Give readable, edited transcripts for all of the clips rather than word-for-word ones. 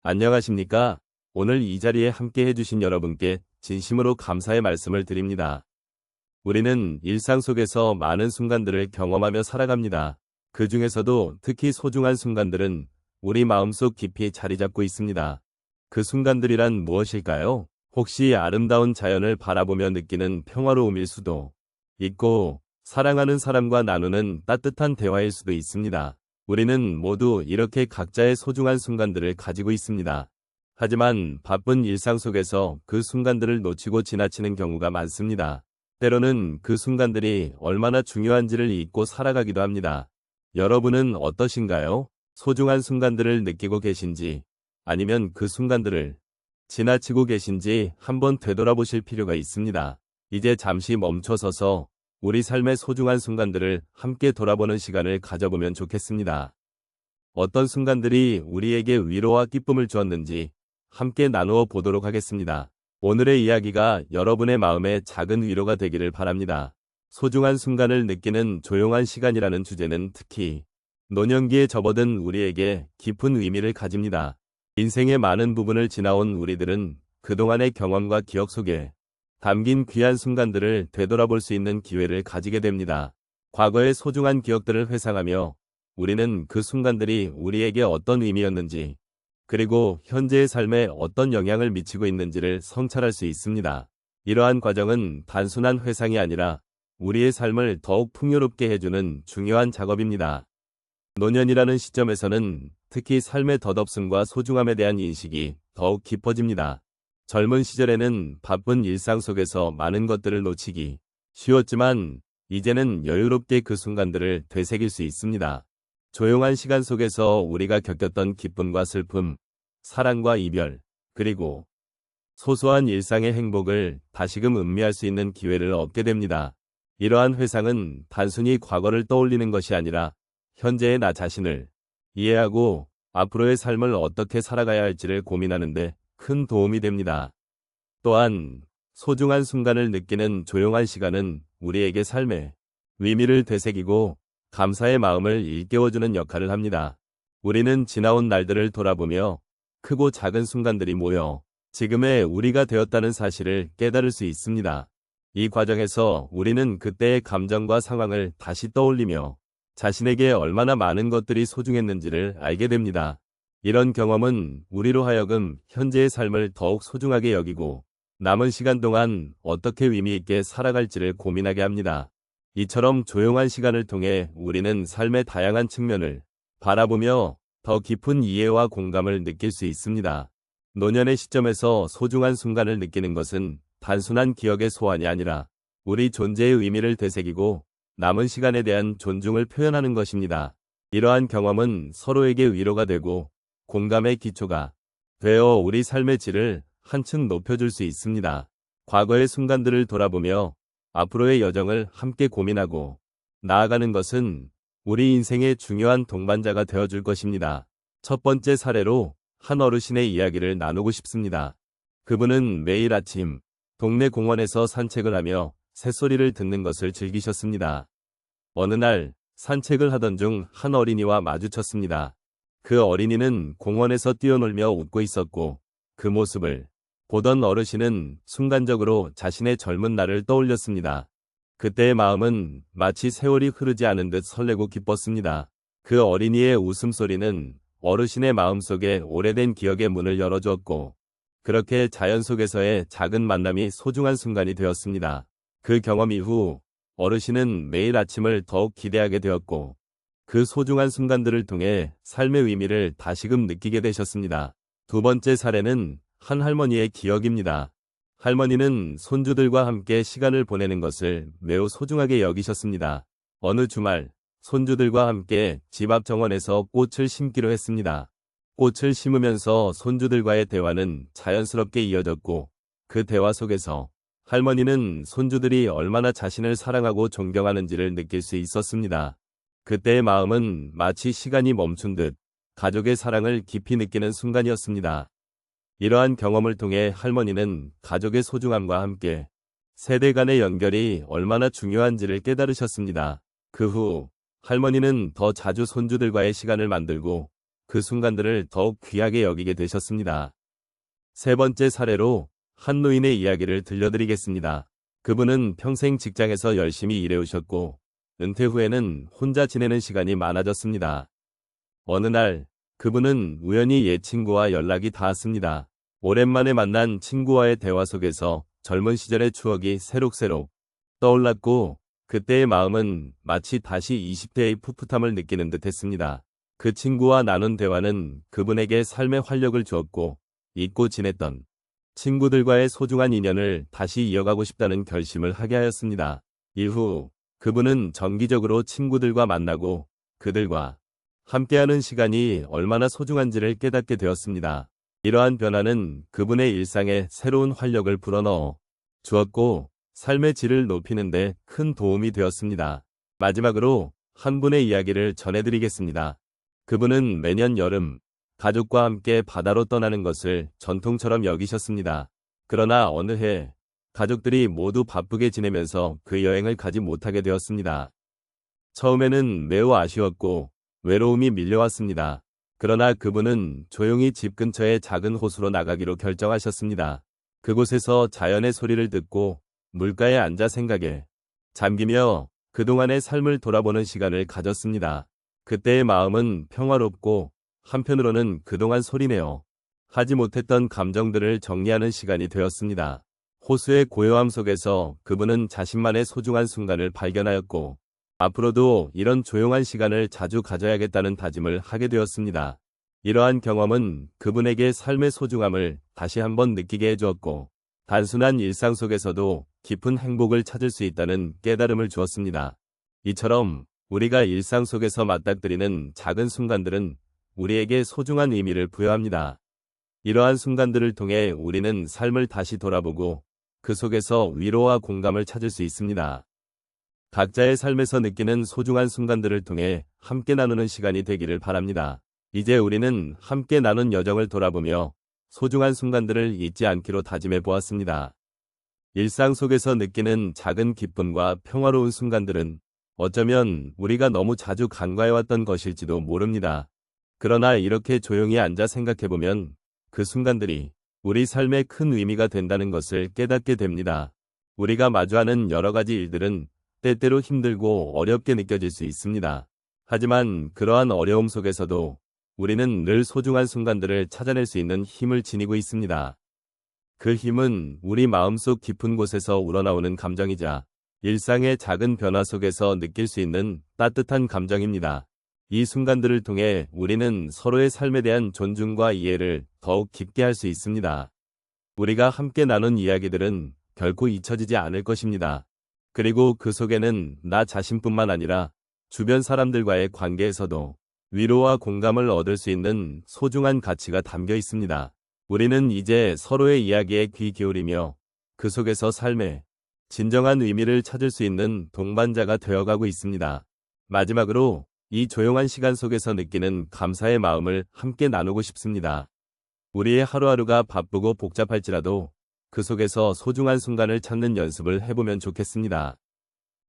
안녕하십니까? 오늘 이 자리에 함께 해주신 여러분께 진심으로 감사의 말씀을 드립니다. 우리는 일상 속에서 많은 순간들을 경험하며 살아갑니다. 그 중에서도 특히 소중한 순간들은 우리 마음속 깊이 자리 잡고 있습니다. 그 순간들이란 무엇일까요? 혹시 아름다운 자연을 바라보며 느끼는 평화로움일 수도 있고, 사랑하는 사람과 나누는 따뜻한 대화일 수도 있습니다. 우리는 모두 이렇게 각자의 소중한 순간들을 가지고 있습니다. 하지만 바쁜 일상 속에서 그 순간들을 놓치고 지나치는 경우가 많습니다. 때로는 그 순간들이 얼마나 중요한지를 잊고 살아가기도 합니다. 여러분은 어떠신가요? 소중한 순간들을 느끼고 계신지, 아니면 그 순간들을 지나치고 계신지 한번 되돌아보실 필요가 있습니다. 이제 잠시 멈춰서서 우리 삶의 소중한 순간들을 함께 돌아보는 시간을 가져보면 좋겠습니다. 어떤 순간들이 우리에게 위로와 기쁨을 주었는지 함께 나누어 보도록 하겠습니다. 오늘의 이야기가 여러분의 마음에 작은 위로가 되기를 바랍니다. 소중한 순간을 느끼는 조용한 시간이라는 주제는 특히 노년기에 접어든 우리에게 깊은 의미를 가집니다. 인생의 많은 부분을 지나온 우리들은 그동안의 경험과 기억 속에 담긴 귀한 순간들을 되돌아볼 수 있는 기회를 가지게 됩니다. 과거의 소중한 기억들을 회상하며 우리는 그 순간들이 우리에게 어떤 의미였는지, 그리고 현재의 삶에 어떤 영향을 미치고 있는지를 성찰할 수 있습니다. 이러한 과정은 단순한 회상이 아니라 우리의 삶을 더욱 풍요롭게 해주는 중요한 작업입니다. 노년이라는 시점에서는 특히 삶의 덧없음과 소중함에 대한 인식이 더욱 깊어집니다. 젊은 시절에는 바쁜 일상 속에서 많은 것들을 놓치기 쉬웠지만 이제는 여유롭게 그 순간들을 되새길 수 있습니다. 조용한 시간 속에서 우리가 겪었던 기쁨과 슬픔, 사랑과 이별, 그리고 소소한 일상의 행복을 다시금 음미할 수 있는 기회를 얻게 됩니다. 이러한 회상은 단순히 과거를 떠올리는 것이 아니라 현재의 나 자신을 이해하고 앞으로의 삶을 어떻게 살아가야 할지를 고민하는 데 큰 도움이 됩니다. 또한 소중한 순간을 느끼는 조용한 시간은 우리에게 삶의 의미를 되새기고 감사의 마음을 일깨워주는 역할을 합니다. 우리는 지나온 날들을 돌아보며 크고 작은 순간들이 모여 지금의 우리가 되었다는 사실을 깨달을 수 있습니다. 이 과정에서 우리는 그때의 감정과 상황을 다시 떠올리며 자신에게 얼마나 많은 것들이 소중했는지를 알게 됩니다. 이런 경험은 우리로 하여금 현재의 삶을 더욱 소중하게 여기고 남은 시간 동안 어떻게 의미 있게 살아갈지를 고민하게 합니다. 이처럼 조용한 시간을 통해 우리는 삶의 다양한 측면을 바라보며 더 깊은 이해와 공감을 느낄 수 있습니다. 노년의 시점에서 소중한 순간을 느끼는 것은 단순한 기억의 소환이 아니라 우리 존재의 의미를 되새기고 남은 시간에 대한 존중을 표현하는 것입니다. 이러한 경험은 서로에게 위로가 되고 공감의 기초가 되어 우리 삶의 질을 한층 높여줄 수 있습니다. 과거의 순간들을 돌아보며 앞으로의 여정을 함께 고민하고 나아가는 것은 우리 인생의 중요한 동반자가 되어줄 것입니다. 첫 번째 사례로 한 어르신의 이야기를 나누고 싶습니다. 그분은 매일 아침 동네 공원에서 산책을 하며 새소리를 듣는 것을 즐기셨습니다. 어느 날 산책을 하던 중 한 어린이와 마주쳤습니다. 그 어린이는 공원에서 뛰어놀며 웃고 있었고 그 모습을 보던 어르신은 순간적으로 자신의 젊은 날을 떠올렸습니다. 그때의 마음은 마치 세월이 흐르지 않은 듯 설레고 기뻤습니다. 그 어린이의 웃음소리는 어르신의 마음속에 오래된 기억의 문을 열어주었고 그렇게 자연 속에서의 작은 만남이 소중한 순간이 되었습니다. 그 경험 이후 어르신은 매일 아침을 더욱 기대하게 되었고 그 소중한 순간들을 통해 삶의 의미를 다시금 느끼게 되셨습니다. 두 번째 사례는 한 할머니의 기억입니다. 할머니는 손주들과 함께 시간을 보내는 것을 매우 소중하게 여기셨습니다. 어느 주말 손주들과 함께 집 앞 정원에서 꽃을 심기로 했습니다. 꽃을 심으면서 손주들과의 대화는 자연스럽게 이어졌고 그 대화 속에서 할머니는 손주들이 얼마나 자신을 사랑하고 존경하는지를 느낄 수 있었습니다. 그때의 마음은 마치 시간이 멈춘 듯 가족의 사랑을 깊이 느끼는 순간이었습니다. 이러한 경험을 통해 할머니는 가족의 소중함과 함께 세대 간의 연결이 얼마나 중요한지를 깨달으셨습니다. 그 후 할머니는 더 자주 손주들과의 시간을 만들고 그 순간들을 더욱 귀하게 여기게 되셨습니다. 세 번째 사례로 한 노인의 이야기를 들려드리겠습니다. 그분은 평생 직장에서 열심히 일해오셨고 은퇴 후에는 혼자 지내는 시간이 많아졌습니다. 어느 날 그분은 우연히 옛 친구와 연락이 닿았습니다. 오랜만에 만난 친구와의 대화 속에서 젊은 시절의 추억이 새록새록 떠올랐고 그때의 마음은 마치 다시 20대의 풋풋함을 느끼는 듯 했습니다. 그 친구와 나눈 대화는 그분에게 삶의 활력을 주었고 잊고 지냈던 친구들과의 소중한 인연을 다시 이어가고 싶다는 결심을 하게 하였습니다. 이후 그분은 정기적으로 친구들과 만나고 그들과 함께하는 시간이 얼마나 소중한지를 깨닫게 되었습니다. 이러한 변화는 그분의 일상에 새로운 활력을 불어넣어 주었고 삶의 질을 높이는 데 큰 도움이 되었습니다. 마지막으로 한 분의 이야기를 전해드리겠습니다. 그분은 매년 여름 가족과 함께 바다로 떠나는 것을 전통처럼 여기셨습니다. 그러나 어느 해 가족들이 모두 바쁘게 지내면서 그 여행을 가지 못하게 되었습니다. 처음에는 매우 아쉬웠고 외로움이 밀려왔습니다. 그러나 그분은 조용히 집 근처의 작은 호수로 나가기로 결정하셨습니다. 그곳에서 자연의 소리를 듣고 물가에 앉아 생각에 잠기며 그동안의 삶을 돌아보는 시간을 가졌습니다. 그때의 마음은 평화롭고 한편으로는 그동안 소리내어 하지 못했던 감정들을 정리하는 시간이 되었습니다. 호수의 고요함 속에서 그분은 자신만의 소중한 순간을 발견하였고 앞으로도 이런 조용한 시간을 자주 가져야겠다는 다짐을 하게 되었습니다. 이러한 경험은 그분에게 삶의 소중함을 다시 한번 느끼게 해주었고 단순한 일상 속에서도 깊은 행복을 찾을 수 있다는 깨달음을 주었습니다. 이처럼 우리가 일상 속에서 맞닥뜨리는 작은 순간들은 우리에게 소중한 의미를 부여합니다. 이러한 순간들을 통해 우리는 삶을 다시 돌아보고 그 속에서 위로와 공감을 찾을 수 있습니다. 각자의 삶에서 느끼는 소중한 순간들을 통해 함께 나누는 시간이 되기를 바랍니다. 이제 우리는 함께 나눈 여정을 돌아보며 소중한 순간들을 잊지 않기로 다짐해 보았습니다. 일상 속에서 느끼는 작은 기쁨과 평화로운 순간들은 어쩌면 우리가 너무 자주 간과해왔던 것일지도 모릅니다. 그러나 이렇게 조용히 앉아 생각해보면 그 순간들이 우리 삶에 큰 의미가 된다는 것을 깨닫게 됩니다. 우리가 마주하는 여러 가지 일들은 때때로 힘들고 어렵게 느껴질 수 있습니다. 하지만 그러한 어려움 속에서도 우리는 늘 소중한 순간들을 찾아낼 수 있는 힘을 지니고 있습니다. 그 힘은 우리 마음속 깊은 곳에서 우러나오는 감정이자 일상의 작은 변화 속에서 느낄 수 있는 따뜻한 감정입니다. 이 순간들을 통해 우리는 서로의 삶에 대한 존중과 이해를 더욱 깊게 할 수 있습니다. 우리가 함께 나눈 이야기들은 결코 잊혀지지 않을 것입니다. 그리고 그 속에는 나 자신뿐만 아니라 주변 사람들과의 관계에서도 위로와 공감을 얻을 수 있는 소중한 가치가 담겨 있습니다. 우리는 이제 서로의 이야기에 귀 기울이며 그 속에서 삶의 진정한 의미를 찾을 수 있는 동반자가 되어가고 있습니다. 마지막으로 이 조용한 시간 속에서 느끼는 감사의 마음을 함께 나누고 싶습니다. 우리의 하루하루가 바쁘고 복잡할지라도 그 속에서 소중한 순간을 찾는 연습을 해보면 좋겠습니다.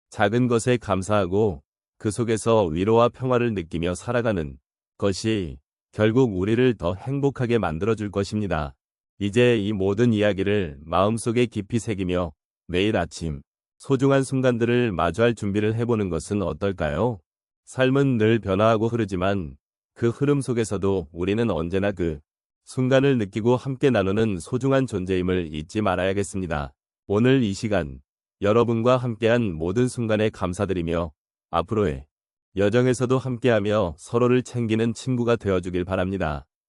작은 것에 감사하고 그 속에서 위로와 평화를 느끼며 살아가는 것이 결국 우리를 더 행복하게 만들어줄 것입니다. 이제 이 모든 이야기를 마음속에 깊이 새기며 매일 아침 소중한 순간들을 마주할 준비를 해보는 것은 어떨까요? 삶은 늘 변화하고 흐르지만 그 흐름 속에서도 우리는 언제나 그 순간을 느끼고 함께 나누는 소중한 존재임을 잊지 말아야겠습니다. 오늘 이 시간 여러분과 함께한 모든 순간에 감사드리며 앞으로의 여정에서도 함께하며 서로를 챙기는 친구가 되어주길 바랍니다.